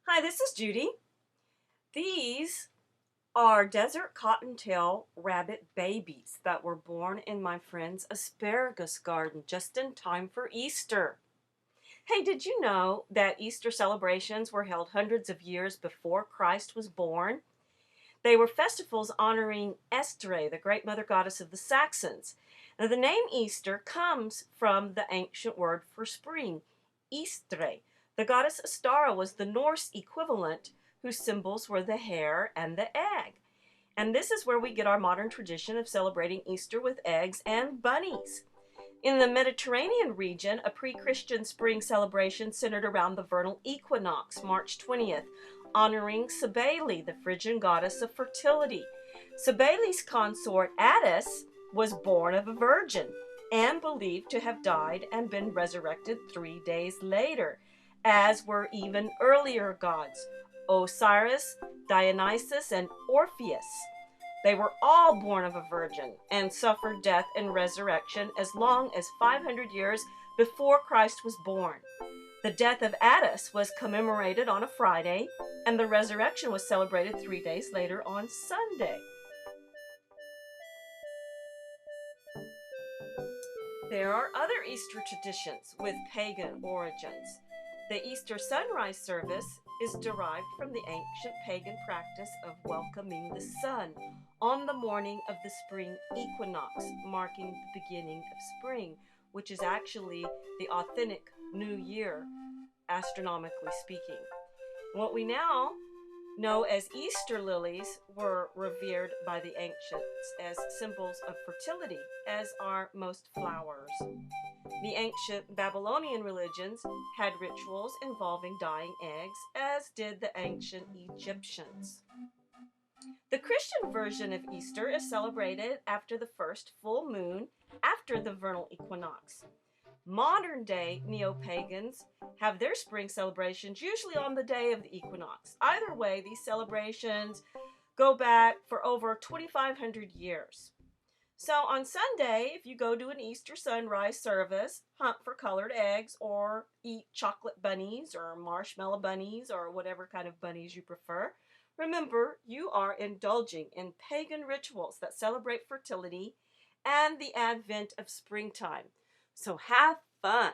Hi, this is Judy. These are desert cottontail rabbit babies that were born in my friend's asparagus garden just in time for Easter. Hey, did you know that Easter celebrations were held hundreds of years before Christ was born? They were festivals honoring Estere, the great mother goddess of the Saxons. Now, the name Easter comes from the ancient word for spring, Istre. The goddess Astara was the Norse equivalent, whose symbols were the hare and the egg. And this is where we get our modern tradition of celebrating Easter with eggs and bunnies. In the Mediterranean region, a pre-Christian spring celebration centered around the vernal equinox, March 20th, honoring Cybele, the Phrygian goddess of fertility. Cybele's consort Attis was born of a virgin and believed to have died and been resurrected 3 days later, as were even earlier gods, Osiris, Dionysus, and Orpheus. They were all born of a virgin and suffered death and resurrection as long as 500 years before Christ was born. The death of Attis was commemorated on a Friday, and the resurrection was celebrated 3 days later on Sunday. There are other Easter traditions with pagan origins. The Easter sunrise service is derived from the ancient pagan practice of welcoming the sun on the morning of the spring equinox, marking the beginning of spring, which is actually the authentic new year, astronomically speaking. What we now know as Easter lilies were revered by the ancients as symbols of fertility, as are most flowers. The ancient Babylonian religions had rituals involving dyeing eggs, as did the ancient Egyptians. The Christian version of Easter is celebrated after the first full moon after the vernal equinox. Modern day neo-pagans have their spring celebrations usually on the day of the equinox. Either way, these celebrations go back for over 2,500 years. So on Sunday, if you go to an Easter sunrise service, hunt for colored eggs or eat chocolate bunnies or marshmallow bunnies or whatever kind of bunnies you prefer, remember you are indulging in pagan rituals that celebrate fertility and the advent of springtime. So have fun.